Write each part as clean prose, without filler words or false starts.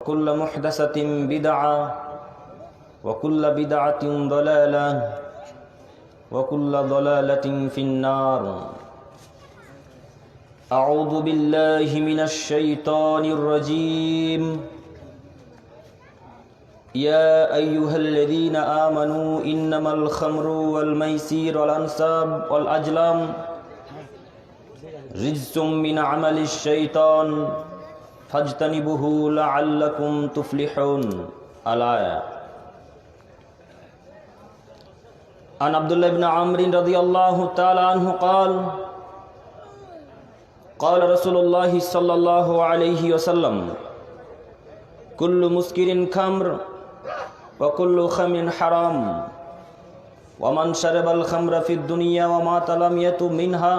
كل محدثة بدعة وكل بدعة ضلالة وكل ضلالة في النار. أعوذ بالله من الشيطان الرجيم. يا أيها الذين آمنوا إنما الخمر والميسير والأنصاب والأزلام رجس من عمل الشيطان فاجتنبوه لعلكم تفلحون. الآية. عن عبد الله بن عمرو رضي الله تعالى عنه قال قال رسول الله صلى الله عليه وسلم كل مسكر خمر وكل خمر حرام ومن شرب الخمر في الدنيا ومات لم يتب منها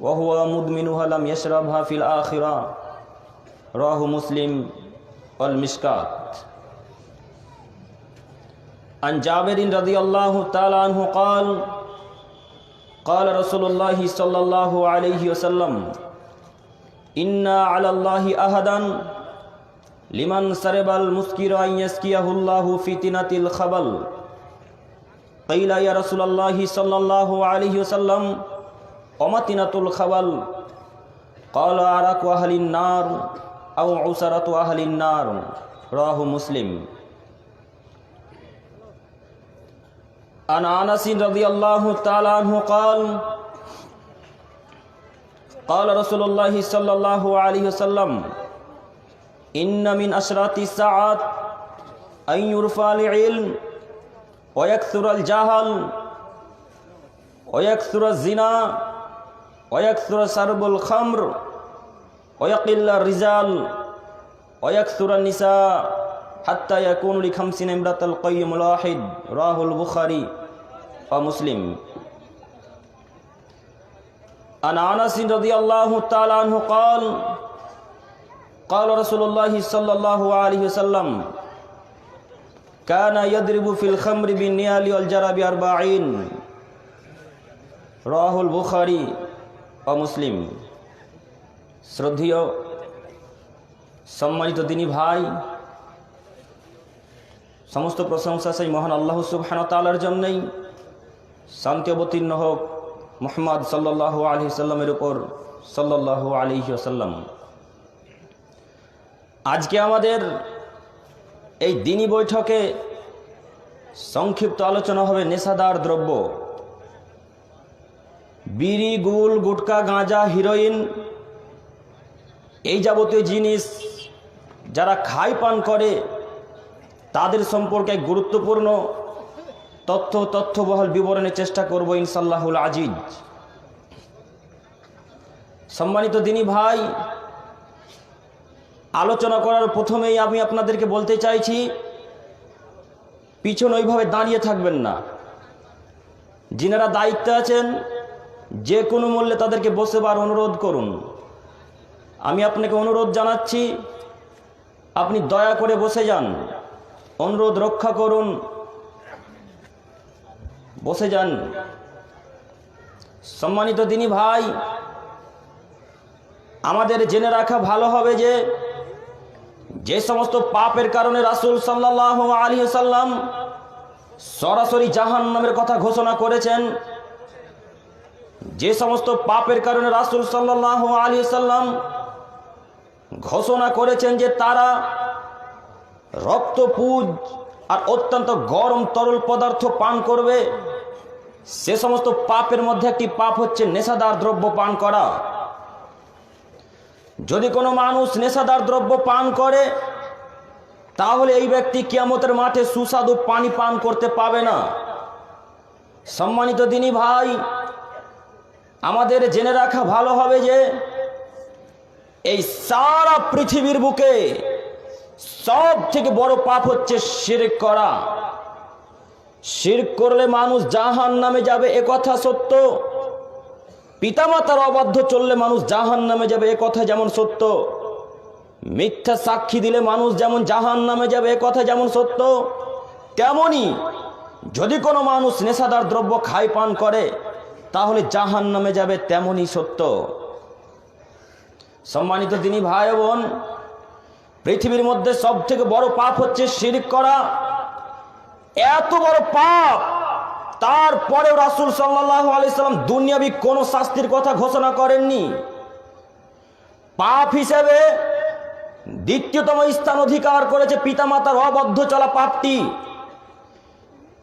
وهو مدمنها لم يشربها في الآخرة. رواه مسلم والمشكات. عن جابر رضي الله تعالى عنه قال قال رسول الله صلى الله عليه وسلم إن على الله أحدا لمن شرب المسكر أن يسقيه الله فتنة الخبل. قيل يا رسول الله صلى الله عليه وسلم وما فتنة الخبل؟ قال عرق أهل النار أو عسرة أهل النار. رواه مسلم. عن أنس رضي الله تعالى عنه قال قال رسول الله صلى الله عليه وسلم إن من أشراط الساعات أن يرفع العلم ويكثر الجهل ويكثر الزنا ويكثر شرب الخمر ويقل الرجال ويكثر النساء حتى يكون ل50 امرأة القيم الواحد. رواه البخاري ومسلم. عن أنس رضي الله تعالى عنه قال قال رسول الله صلى الله عليه وسلم كان يضرب في الخمر بالنيال والجرب 40. رواه البخاري ومسلم. শ্রদ্ধেয় সম্মানিত দিনী ভাই, সমস্ত প্রশংসা সেই মহান আল্লাহ সুবহানাহু ওয়া তাআলার জন্যই। শান্তি অবতীর্ণ হোক মুহাম্মদ সাল্লাল্লাহু আলাইহি ওয়াসাল্লামের উপর সাল্লাল্লাহু আলাইহি ওয়াসাল্লাম। আজকে আমাদের এই দিনী বৈঠকে সংক্ষিপ্ত আলোচনা হবে নেশাদার দ্রব্য, বিড়ি, গুল, গুটকা, গাঁজা, হিরোইন, এই যাবতীয় জিনিস যারা খায় পান করে তাদের সম্পর্কে গুরুত্বপূর্ণ তথ্যবহল বিবরণের চেষ্টা করব ইনশাআল্লাহুল আজিজ। সম্মানিত দিনী ভাই, আলোচনা করার প্রথমেই আমি আপনাদেরকে বলতে চাইছি পিছনে ওইভাবে দাঁড়িয়ে থাকবেন না। যিনারা দায়িত্বে আছেন যে কোনো মূল্যে তাদেরকে বসেবার অনুরোধ করুন। আমি আপনাকে অনুরোধ জানাচ্ছি আপনি দয়া করে বসে যান, অনুরোধ রক্ষা করুন, বসে যান। সম্মানিত দিনী ভাই, আমাদের জেনে রাখা ভালো হবে যে সমস্ত পাপের কারণে রাসূল সাল্লাল্লাহু আলাইহি ওয়াসাল্লাম সরাসরি জাহান্নামের কথা ঘোষণা করেছেন, যে সমস্ত পাপের কারণে রাসূল সাল্লাল্লাহু আলাইহি ওয়াসাল্লাম ঘোষণা করেছেন যে তারা রক্তপুঞ্জ আর অত্যন্ত গরম তরল পদার্থ পান করবে, সে সমস্ত পাপের মধ্যে একটি পাপ হচ্ছে নেশাদার দ্রব্য পান করা। যদি কোনো মানুষ নেশাদার দ্রব্য পান করে তাহলে এই ব্যক্তি কিয়ামতের মাঠে সুস্বাদু পানি পান করতে পাবে না। সম্মানিত দিনী ভাই, আমাদের জেনে রাখা ভালো হবে যে এই সারা পৃথিবীর বুকে সব থেকে বড় পাপ হচ্ছে শিরক করা। শিরক করলে মানুষ জাহান্নামে যাবে এ কথা সত্য, পিতামাতার অবাধ্য চললে মানুষ জাহান্নামে যাবে এ কথা যেমন সত্য, মিথ্যা সাক্ষী দিলে মানুষ যেমন জাহান্নামে যাবে এ কথা যেমন সত্য, তেমনি যদি কোনো মানুষ নেশাদার দ্রব্য খায় পান করে তাহলে জাহান্নামে যাবে তেমনই সত্য। সম্মানিত দিনী ভাই বোন, পৃথিবীর মধ্যে সব থেকে বড় পাপ হচ্ছে শিরক করা। এত বড় পাপ, তারপরেও রাসূল সাল্লাল্লাহু আলাইহি সাল্লাম দুনিয়াবি কোন শাস্তির কথা ঘোষণা করেননি। পাপ হিসেবে দ্বিতীয়তম স্থান অধিকার করেছে পিতামাতার অবাধ্য চলা পাপটি।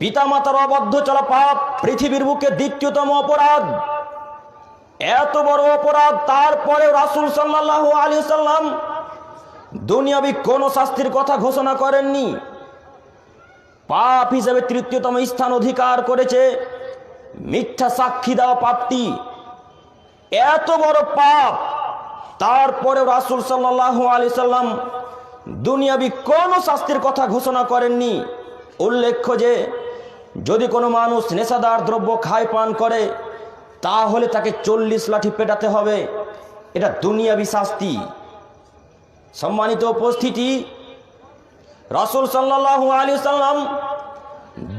পিতামাতার অবাধ্য চলা পাপ পৃথিবীর বুকে দ্বিতীয়তম অপরাধ। এত বড় অপরাধ, তারপরেও রাসূল সাল্লাল্লাহু আলাইহি সাল্লাম দুনিয়াবি কোন শাস্তির কথা ঘোষণা করেননি। পাপ হিসেবে তৃতীয়তম স্থান অধিকার করেছে মিথ্যা সাক্ষী দেওয়া পাপটি। এত বড় পাপ, তারপরেও রাসূল সাল্লাল্লাহু আলাইহি সাল্লাম দুনিয়াবি কোন শাস্তির কথা ঘোষণা করেননি। উল্লেখ্য যে যদি কোনো মানুষ নেশাদার দ্রব্য খায় পান করে, তাহলে তাকে 40 লাঠি পেটাতে হবে। এটা দুনিয়াবি শাস্তি। সম্মানিত উপস্থিতি, রাসূল সাল্লাল্লাহু আলাইহি সাল্লাম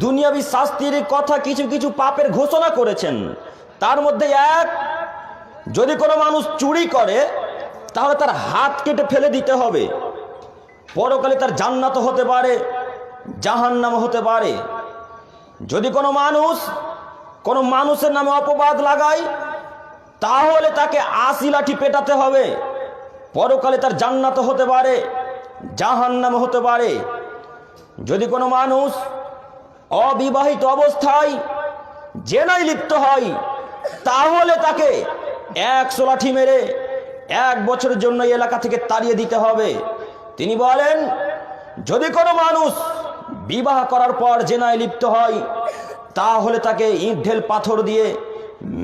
দুনিয়াবি শাস্তির কথা কিছু কিছু পাপের ঘোষণা করেছেন। তার মধ্যে এক, যদি কোনো মানুষ চুরি করে তাহলে তার হাত কেটে ফেলে দিতে হবে। পরকালে তার জান্নাত হতে পারে, জাহান্নাম হতে পারে। যদি কোনো মানুষ কোনো মানুষের নামে অপবাদ লাগায়, তাহলে তাকে 80 লাঠি পেটাতে হবে। পরকালে তার জান্নাত হতে পারে, জাহান্নাম হতে পারে। যদি কোনো মানুষ অবিবাহিত অবস্থায় জেনায় লিপ্ত হয়, তাহলে তাকে 100 লাঠি মেরে 1 বছরের জন্য এলাকা থেকে তাড়িয়ে দিতে হবে। তিনি বলেন, যদি কোনো মানুষ বিবাহ করার পর জেনায় লিপ্ত হয়, তাহলে তাকে ইট ঢেল পাথর দিয়ে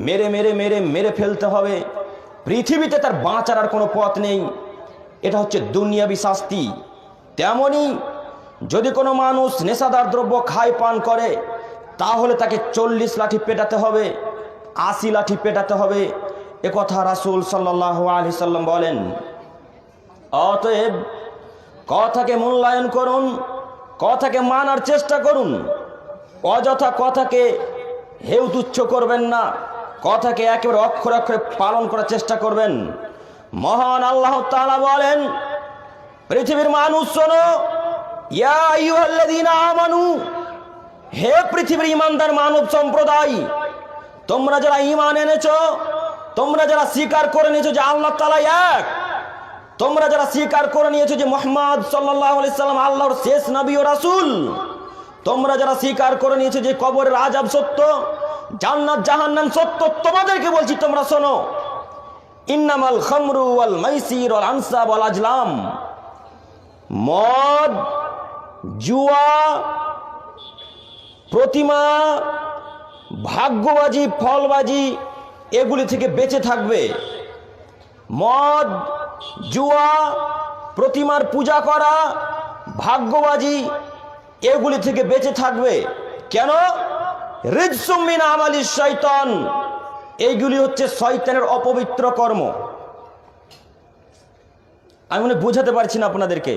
মেরে মেরে মেরে মেরে ফেলতে হবে। পৃথিবীতে তার বাঁচার আর কোনো পথ নেই। এটা হচ্ছে দুনিয়াবি শাস্তি। তেমনি যদি কোনো মানুষ নেশাদার দ্রব্য খায় পান করে, তাহলে তাকে 40 লাঠি পেটাতে হবে, 80 লাঠি পেটাতে হবে। একথা রাসূল সাল্লাল্লাহু আলাইহি সাল্লাম বলেন। অতএব কথাকে মূল্যায়ন করুন, কথাকে মানার চেষ্টা করুন। অযথা কথাকে হেউ তুচ্ছ করবেন না, কথাকে একেবারে অক্ষরে অক্ষরে পালন করার চেষ্টা করবেন। মহান আল্লাহ তাআলা বলেন, পৃথিবীর মানুষ শোনো, ইয়া আইয়ুহাল্লাযীনা আমানু, হে পৃথিবীর ঈমানদার মানব সম্প্রদায়, তোমরা যারা ঈমান এনেছো, তোমরা যারা স্বীকার করে নিয়েছো যে আল্লাহ তাআলা এক, তোমরা যারা স্বীকার করে নিয়েছো যে মুহাম্মদ সাল্লাল্লাহু আলাইহি সাল্লাম আল্লাহর শেষ নবী ও রাসূল, তোমরা যারা স্বীকার করে নিয়েছো যে কবরের আযাব সত্য, জান্নাত জাহান্নাম সত্য, তোমাদেরকে বলছি তোমরা শোনো, ইন্নামাল খামরু ওয়াল মাইসির ওয়াল আনসাব ওয়াল আজলাম, মদ, জুয়া, প্রতিমা, ভাগ্যবাজি, ফলবাজি, এগুলি থেকে বেঁচে থাকবে। মদ, জুয়া, প্রতিমার পূজা করা, ভাগ্যবাজি, এগুলি থেকে বেঁচে থাকবে। কেন? রিজসুম মিন আমালিশ শয়তান, এইগুলি হচ্ছে শয়তানের অপবিত্র কর্ম। আমি মনে বুঝাতে পারছি না আপনাদেরকে,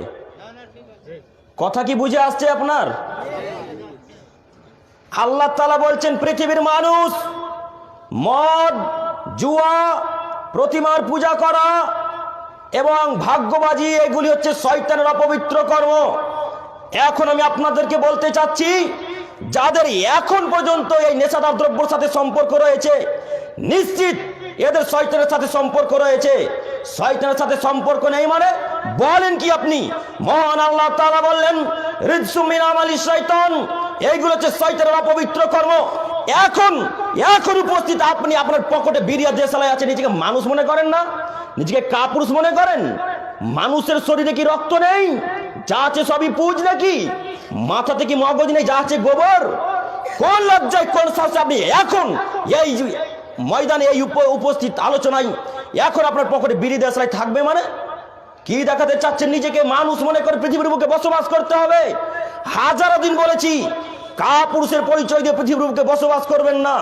কথা কি বুঝে আসছে আপনার? আল্লাহ তাআলা বলছেন, পৃথিবীর মানুষ মদ, জুয়া, প্রতিমার পূজা করা এবং ভাগ্যবাজি, এগুলি হচ্ছে শয়তানের অপবিত্র কর্ম। এখন আমি আপনাদেরকে বলতে চাচ্ছি, যাদের এখন পর্যন্ত এই নেশাদার দ্রব্যের সাথে সম্পর্ক রয়েছে, নিশ্চিত এদের শয়তানের সাথে সম্পর্ক রয়েছে। শয়তানের সাথে সম্পর্ক নেই মানে বলেন কি আপনি? মহান আল্লাহ তাআলা বললেন, রিজসুম মিন আমালিশ শয়তান, এইগুলো হচ্ছে শয়তানের অপবিত্র কর্ম। এখন উপস্থিত আপনি আপনার পকেটে বিড়িয়া দেশালায় আছে, নিজেকে মানুষ মনে করেন না? নিজেকে কাপুরুষ মনে করেন? মানুষের শরীরে কি রক্ত নেই? যা আছে সবই পুজ নাকি? মাথাতে কি মগজ নেই? যা আছে গোবর? কোন লজ্জায়, কোন সাহসে আপনি এখন এই ময়দানে, এই উপস্থিত আলোচনায় এখন আপনার পকেটে বিড়ি দেশালায় থাকবে? মানে কি দেখাতে চাচ্ছেন? নিজেকে মানুষ মনে করে পৃথিবীর বুকে বসবাস করতে হবে। হাজারো দিন বলেছি, কাপুরুষের পরিচয় দিয়ে পৃথিবীর বুকে বসবাস করবেন না।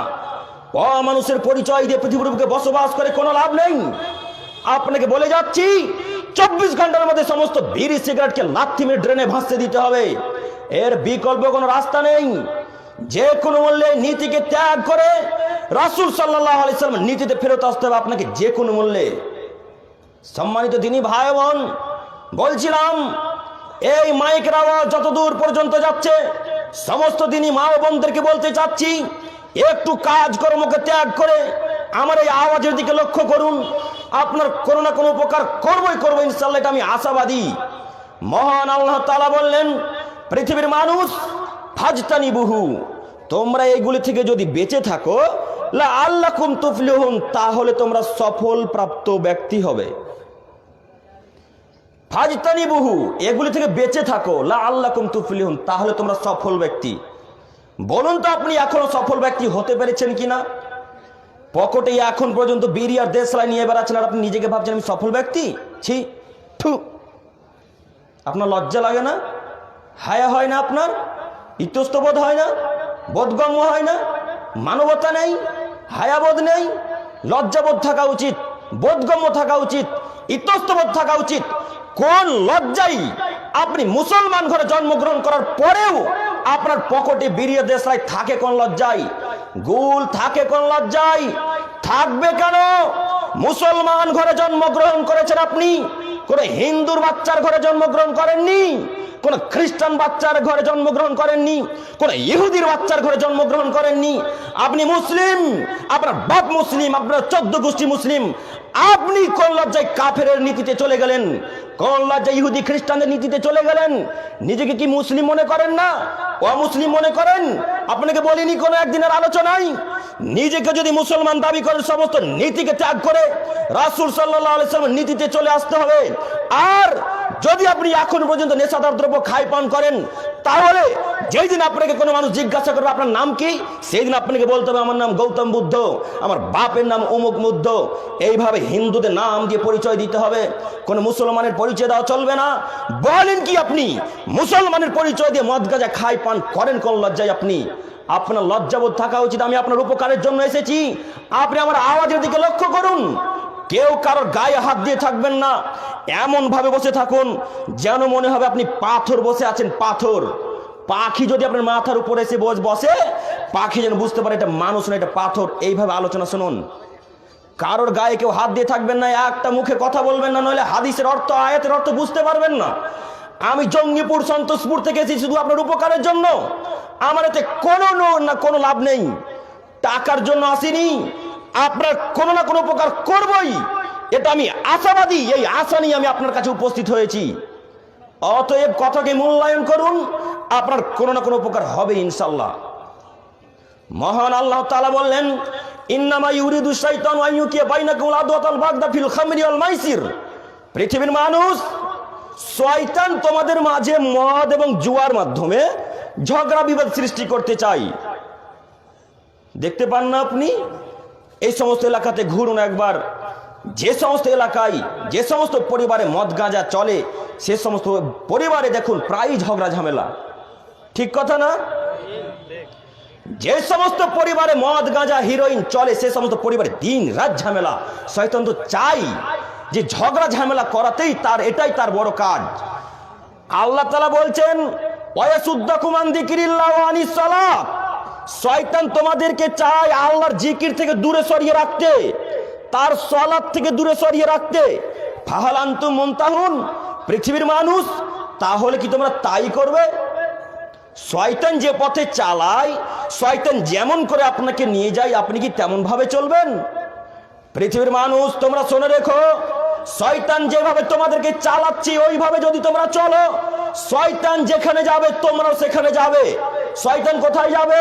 অমানুষের পরিচয় দিয়ে পৃথিবীর বুকে বসবাস করে কোনো লাভ নেই। আপনাকে বলে যাচ্ছি, 24 ঘন্টার মধ্যে সমস্ত বিড়ি সিগারেটকে লাথি মেরে ড্রেনে ভাসতে দিতে হবে। এর বিকল্প কোনো রাস্তা নেই। যে কোনো মূল্যে নীতিকে ত্যাগ করে রাসূল সাল্লাল্লাহু আলাইহি সাল্লামের নীতিতে ফেরত আসতে হবে আপনাকে, যে কোনো মূল্যে। সম্মানিত দিনী ভাই বোন, বলছিলাম এই মাইকের আওয়াজ যতদূর পর্যন্ত যাচ্ছে সমস্ত দিনই মা ও বোনদেরকে বলতে চাচ্ছি, একটু কাজকর্মকে ত্যাগ করে আমার এই আওয়াজের দিকে লক্ষ্য করুন। আপনার কোনো না কোনো উপকার করবো ইনশাআল্লাহ, এটা আমি আশাবাদী। মহান আল্লাহ তাআলা বললেন, পৃথিবীর মানুষ ফাজতানিবুহু, তোমরা এইগুলি থেকে যদি বেঁচে থাকো লাআল্লাকুম তুফলিহুন, তাহলে তোমরা সফল প্রাপ্ত ব্যক্তি হবে। ফাজতানিবুহু, এগুলি থেকে বেঁচে থাকো, লাআল্লাকুম তুফলিহুন, তাহলে তোমরা সফল ব্যক্তি। বলুন তো আপনি এখনো সফল ব্যক্তি হতে পেরেছেন কিনা? পকেটে এখন পর্যন্ত বিড়ি আর দেশলাই নিয়ে বেড়াচ্ছেন আর আপনি নিজেকে ভাবছেন আমি সফল ব্যক্তি? ছি, থু। আপনার লজ্জা লাগে না? হায়া হয় না? আপনার ইতস্তবোধ হয় না? বোধগম্য হয় না? মানবতা নেই, হায়াবোধ নেই? লজ্জাবোধ থাকা উচিত, বোধগম্য থাকা উচিত, ইতস্তবোধ থাকা উচিত। কোন লজ্জাই আপনি মুসলমান ঘরে জন্মগ্রহণ করার পরেও আপনার পকেটে বিড়িয়ে দেশলাই থাকে? কোন লজ্জাই? গুল থাকে কোন লজ্জাই? থাকবে কেন? মুসলমান ঘরে জন্মগ্রহণ করেছেন আপনি, কোন হিন্দুর বাচ্চার ঘরে জন্মগ্রহণ করেননি, কোন খ্রিস্টান বাচ্চার ঘরে জন্মগ্রহণ করেননি, কোন ইহুদির বাচ্চার ঘরে জন্মগ্রহণ করেননি। আপনি মুসলিম, আপনার বাপ মুসলিম, আপনার 14 গোষ্ঠী মুসলিম। আপনি কোন লজ্জায় কাফেরের নীতিতে চলে গেলেন? কোন লজ্জায় ইহুদি খ্রিস্টানদের নীতিতে চলে গেলেন? নিজেকে কি মুসলিম মনে করেন না, অমুসলিম মনে করেন? আপনাকে বলিনি কোন একদিনের আলোচনায়, নিজেকে যদি মুসলমান দাবি করেন সমস্ত নীতিকে ত্যাগ করে রাসূল সাল্লাল্লাহু আলাইহি ওয়াসাল্লামের নীতিতে চলে আসতে হবে। আর যদি আপনি এখন পর্যন্ত নেশাদার দ্রব্য খাই পান করেন, তাহলে যেই দিন আপনাকে কোনো মানুষ জিজ্ঞাসা করবে আপনার নাম কি, সেই দিন আপনাকে বলতে হবে আমার নাম গৌতম বুদ্ধ, আমার বাপের নাম অমুক বুদ্ধ। এইভাবে হিন্দুদের নাম দিয়ে পরিচয় দিতে হবে, কোনো মুসলমানের পরিচয় দেওয়া চলবে না। বলেন কি আপনি মুসলমানের পরিচয় দিয়ে মদ গাঁজা খাই পান করেন? কোন লজ্জায় আপনি? আপনার লজ্জাবোধ থাকা উচিত। আমি আপনার উপকারের জন্য এসেছি, আপনি আমার আওয়াজের দিকে লক্ষ্য করুন। কেউ কারোর গায়ে হাত দিয়ে থাকবেন না, এমন ভাবে বসে থাকুন যেন মনে হবে আপনি পাথর বসে আছেন, পাথর। পাখি যদি আপনার মাথার উপরে এসে বসে, পাখি যেন বুঝতে পারে এটা মানুষ না, এটা পাথর। এইভাবে আলোচনা শুনুন। কারোর গায়ে কেউ হাত দিয়ে থাকবেন না, একটা মুখে কথা বলবেন না, নইলে হাদিসের অর্থ আয়াতের অর্থ বুঝতে পারবেন না। আমি জঙ্গিপুর সন্তোষপুর থেকে এসেছি শুধু আপনার উপকারের জন্য। আমার এতে কোনো লাভ নেই, টাকার জন্য আসিনি। আপনার কোনো না কোনো উপকার করবই, এটা আমি আশাবাদী। এই আশা নিয়ে আমি আপনার কাছে উপস্থিত হয়েছি। অতএব কথাকে মূল্যায়ন করুন, আপনার কোনো না কোনো উপকার হবে ইনশাআল্লাহ। মহান আল্লাহ তাআলা বললেন, ইন্নামা ইউরিদু শাইতানু আন ইউকিয়া বাইনাকুম আদাওয়াতাল বাগদা ফিল খামরি ওয়াল মাইসির। পৃথিবীর মানুষ, শয়তান তোমাদের মাঝে মদ এবং জুয়ার মাধ্যমে ঝগড়া বিবাদ সৃষ্টি করতে চাই। দেখতে পান না আপনি? এই সমস্ত এলাকাতে ঘুরুন একবার। যে সমস্ত এলাকায়, যে সমস্ত পরিবারে মদ গাঁজা চলে, সে সমস্ত পরিবারে দেখুন প্রায়ই ঝগড়া ঝামেলা। ঠিক কথা না? যে সমস্ত পরিবারে মদ গাঁজা হিরোইন চলে, সে সমস্ত পরিবারে দিন রাত ঝামেলা। শয়তান তো চাই যে ঝগড়া ঝামেলা করাতেই এটাই তার বড় কাজ। আল্লাহ তাআলা বলছেন, ওয়ায়াসুদ্দাকুম আন যিকিরিল্লাহি ওয়া আনিস সালাত। শয়তান তোমাদেরকে চায় আল্লাহর জিকির থেকে দূরে সরিয়ে রাখতে, তার সালাত থেকে দূরে সরিয়ে রাখতে। ফাহাল আনতুম মুনতাহুন। পৃথিবীর মানুষ, তাহলে কি তোমরা তাই করবে? শয়তান যে পথে চালায়, শয়তান যেমন করে আপনাকে নিয়ে যায়, আপনি কি তেমন ভাবে চলবেন? পৃথিবীর মানুষ, তোমরা শুনে রেখো, শয়তান যেভাবে তোমাদেরকে চালাচ্ছে ওইভাবে যদি তোমরা চলো, শয়তান যেখানে যাবে তোমরাও সেখানে যাবে। শয়তান কোথায় যাবে?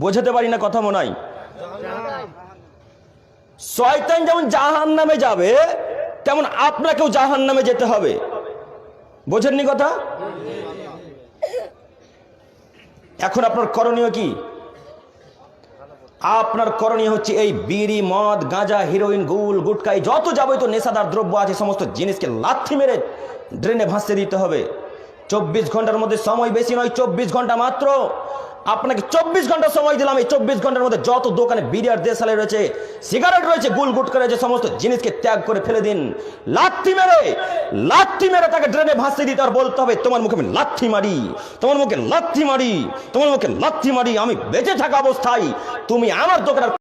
বোঝাতে পারি না কথা মনে হয়। শয়তান যেমন জাহান্নামে যাবে, তেমন আপনাকেও জাহান্নামে যেতে হবে। বোঝেননি কথা? এখন আপনার করণীয় কি? আপনার করণীয় হচ্ছে এই বিড়ি, মদ, গাঁজা, হিরোইন, গুল, গুটকাই, যত যাবতীয় নেশাদার দ্রব্য আছে সমস্ত জিনিসকে লাথি মেরে ড্রেনে ভাসতে দিতে হবে। 24 ঘন্টার মধ্যে, সময় বেশি নয়, 24 ঘন্টা মাত্র। আপনাকে 24 ঘন্টা সময় দিলাম। এই 24 ঘন্টার মধ্যে যত দোকানে বিড়ি আর দেশালাই রয়েছে, সিগারেট রয়েছে, গুল গুটকা রয়েছে, সমস্ত জিনিসকে ত্যাগ করে ফেলে দিন। লাথি মেরে তাকে ড্রেনে ভাসতে দিতে আর বলতে হবে, তোমার মুখে আমি লাথি মারি, তোমার মুখে লাথি মারি, তোমার মুখে লাথি মারি। আমি বেঁচে থাকা অবস্থায় তুমি আমার দোকানের